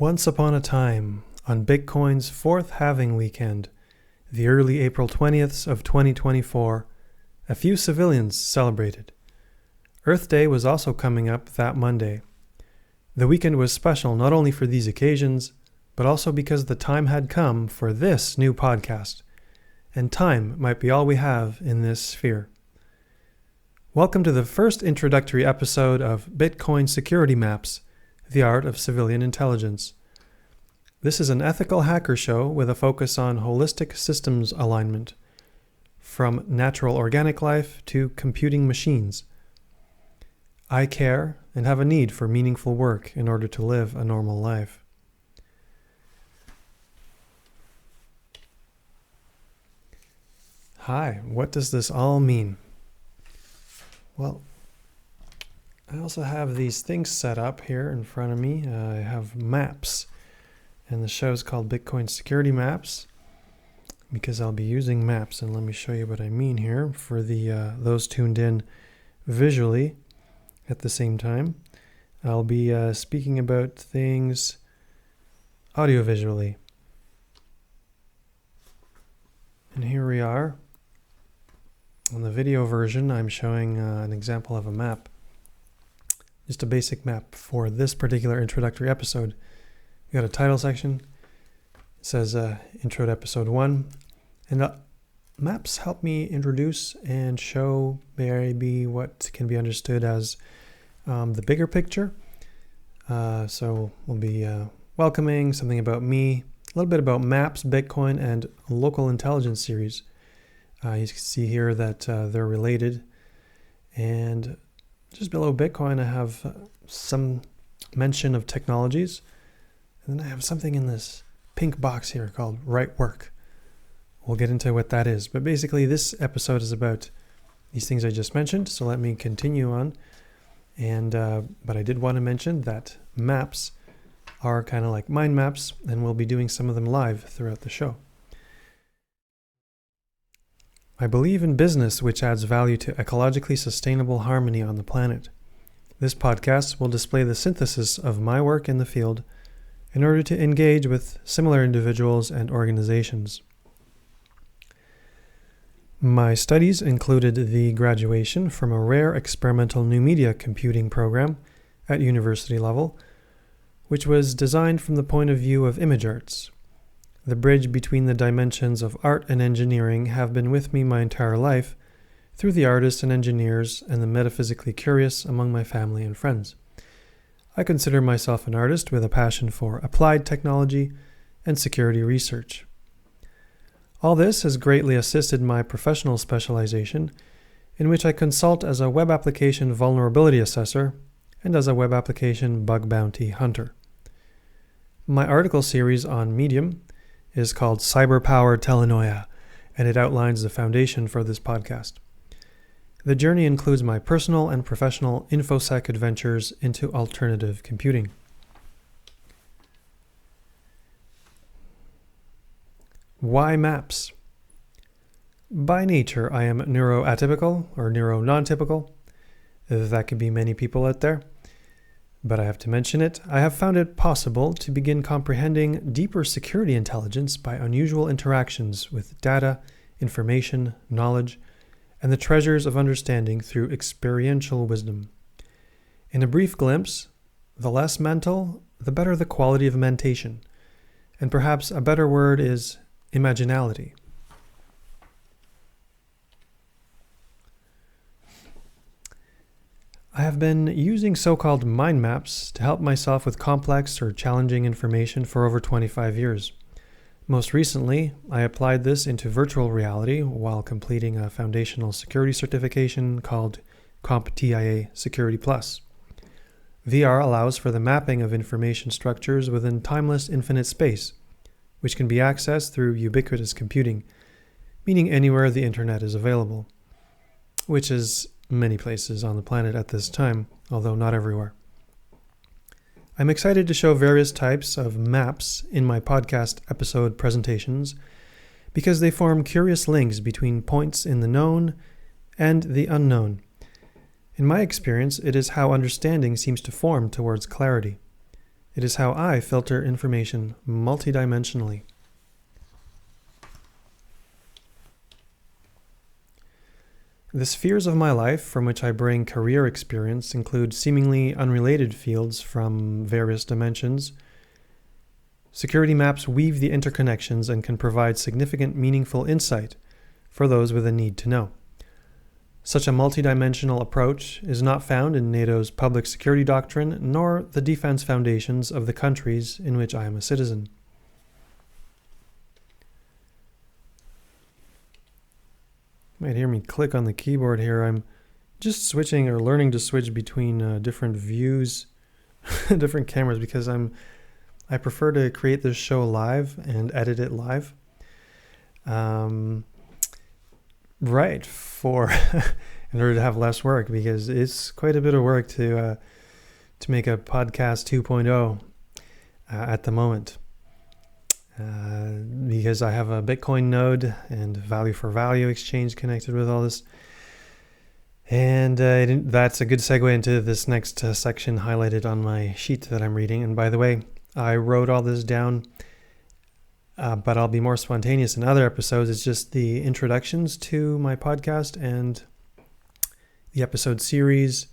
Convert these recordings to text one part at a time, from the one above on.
Once upon a time, on Bitcoin's fourth halving weekend, the early April 20th of 2024, a few civilians celebrated. Earth Day was also coming up that Monday. The weekend was special not only for these occasions, but also because the time had come for this new podcast, and time might be all we have in this sphere. Welcome to the first introductory episode of Bitcoin Security Maps, the Art of Civilian Intelligence. This is an ethical hacker show with a focus on holistic systems alignment, from natural organic life to computing machines. I care and have a need for meaningful work in order to live a normal life. Hi, what does this all mean? Well, I also have these things set up here in front of me. I have maps, and the show is called Bitcoin Security Maps because I'll be using maps, and let me show you what I mean here for the those tuned in visually at the same time. I'll be speaking about things audiovisually. And here we are. On the video version, I'm showing an example of a map. Just a basic map for this particular introductory episode. We got a title section. It says Intro to Episode 1. And maps help me introduce and show maybe what can be understood as the bigger picture. So we'll be welcoming something about me, a little bit about maps, Bitcoin, and local intelligence series. You can see here that they're related. And just below Bitcoin, I have some mention of technologies. And then I have something in this pink box here called Right Work. We'll get into what that is. But basically, this episode is about these things I just mentioned. So let me continue on. And but I did want to mention that maps are kind of like mind maps, and we'll be doing some of them live throughout the show. I believe in business which adds value to ecologically sustainable harmony on the planet. This podcast will display the synthesis of my work in the field in order to engage with similar individuals and organizations. My studies included the graduation from a rare experimental new media computing program at university level, which was designed from the point of view of image arts. The bridge between the dimensions of art and engineering have been with me my entire life through the artists and engineers and the metaphysically curious among my family and friends. I consider myself an artist with a passion for applied technology and security research. All this has greatly assisted my professional specialization, in which I consult as a web application vulnerability assessor and as a web application bug bounty hunter. My article series on Medium is called Cyberpower Telenoia, and it outlines the foundation for this podcast. The journey includes my personal and professional InfoSec adventures into alternative computing. Why maps? By nature, I am neuroatypical or neuro-non-typical. That could be many people out there. But I have to mention it. I have found it possible to begin comprehending deeper security intelligence by unusual interactions with data, information, knowledge, and the treasures of understanding through experiential wisdom. In a brief glimpse, the less mental, the better the quality of mentation. And perhaps a better word is imaginality. I have been using so-called mind maps to help myself with complex or challenging information for over 25 years. Most recently, I applied this into virtual reality while completing a foundational security certification called CompTIA Security Plus. VR allows for the mapping of information structures within timeless infinite space, which can be accessed through ubiquitous computing, meaning anywhere the internet is available, which is many places on the planet at this time, although not everywhere. I'm excited to show various types of maps in my podcast episode presentations because they form curious links between points in the known and the unknown. In my experience, it is how understanding seems to form towards clarity. It is how I filter information multidimensionally. The spheres of my life from which I bring career experience include seemingly unrelated fields from various dimensions. Security maps weave the interconnections and can provide significant, meaningful insight for those with a need to know. Such a multidimensional approach is not found in NATO's public security doctrine, nor the defense foundations of the countries in which I am a citizen. You might hear me click on the keyboard here. I'm just switching or learning to switch between different views, different cameras, because I prefer to create this show live and edit it live. Right, in order to have less work, because it's quite a bit of work to make a podcast 2.0 at the moment. Because I have a Bitcoin node and value for value exchange connected with all this. And that's a good segue into this next section highlighted on my sheet that I'm reading. And by the way, I wrote all this down, but I'll be more spontaneous in other episodes. It's just the introductions to my podcast and the episode series,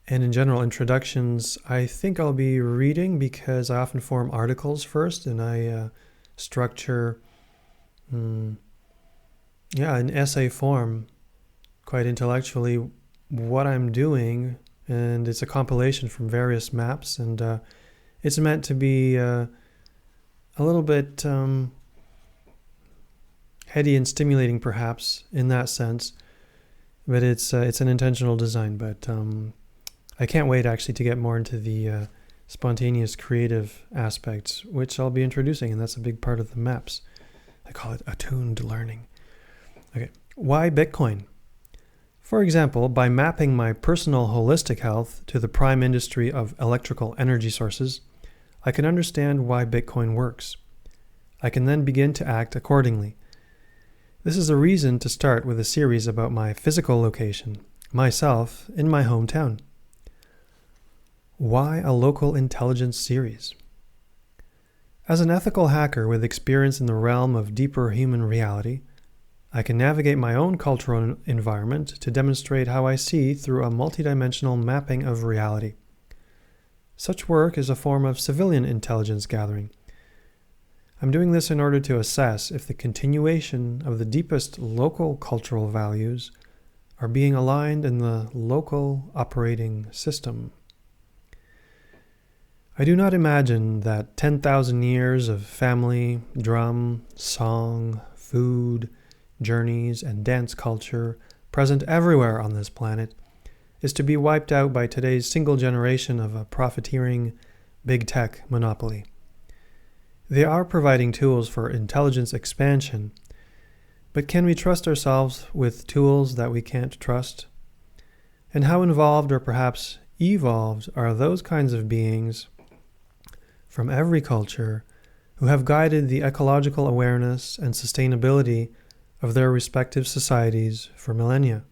and in general introductions, I think I'll be reading, because I often form articles first, and I structure in essay form, quite intellectually, what I'm doing, and it's a compilation from various maps, and it's meant to be a little bit heady and stimulating, perhaps, in that sense, but it's an intentional design. But I can't wait actually to get more into the spontaneous creative aspects, which I'll be introducing, and that's a big part of the maps. I call it attuned learning. Okay, why Bitcoin? For example, by mapping my personal holistic health to the prime industry of electrical energy sources, I can understand why Bitcoin works. I can then begin to act accordingly. This is a reason to start with a series about my physical location, myself in my hometown. Why a local intelligence series? As an ethical hacker with experience in the realm of deeper human reality, I can navigate my own cultural environment to demonstrate how I see through a multidimensional mapping of reality. Such work is a form of civilian intelligence gathering. I'm doing this in order to assess if the continuation of the deepest local cultural values are being aligned in the local operating system. I do not imagine that 10,000 years of family, drum, song, food, journeys, and dance culture present everywhere on this planet is to be wiped out by today's single generation of a profiteering big tech monopoly. They are providing tools for intelligence expansion, but can we trust ourselves with tools that we can't trust? And how involved or perhaps evolved are those kinds of beings from every culture who have guided the ecological awareness and sustainability of their respective societies for millennia?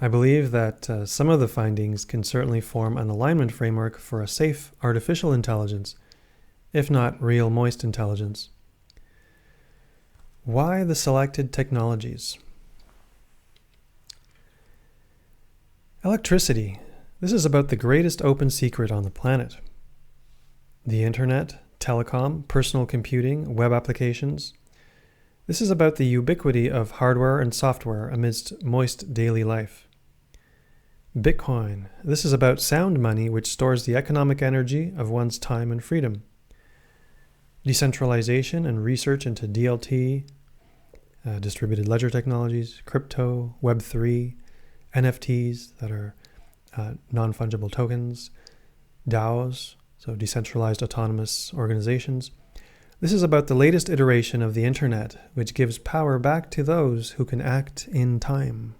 I believe that some of the findings can certainly form an alignment framework for a safe artificial intelligence, if not real moist intelligence. Why the selected technologies? Electricity. This is about the greatest open secret on the planet. The internet, telecom, personal computing, web applications. This is about the ubiquity of hardware and software amidst moist daily life. Bitcoin. This is about sound money which stores the economic energy of one's time and freedom. Decentralization and research into DLT, distributed ledger technologies, crypto, Web3, NFTs that are non-fungible tokens, DAOs, so decentralized autonomous organizations. This is about the latest iteration of the internet, which gives power back to those who can act in time.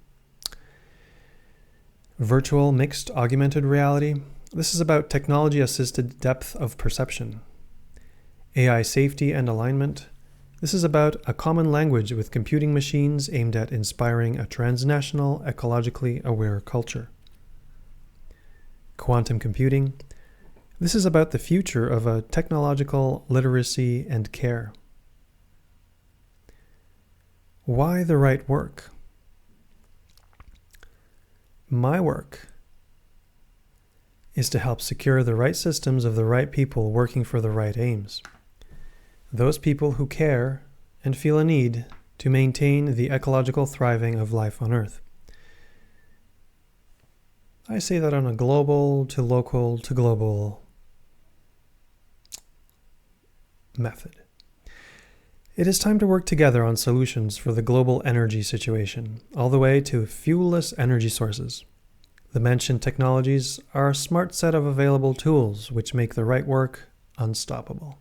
Virtual mixed augmented reality. This is about technology-assisted depth of perception. AI safety and alignment. This is about a common language with computing machines aimed at inspiring a transnational, ecologically aware culture. Quantum computing. This is about the future of a technological literacy and care. Why the right work? My work is to help secure the right systems of the right people working for the right aims. Those people who care and feel a need to maintain the ecological thriving of life on Earth. I say that on a global to local to global method. It is time to work together on solutions for the global energy situation, all the way to fuel-less energy sources. The mentioned technologies are a smart set of available tools which make the right work unstoppable.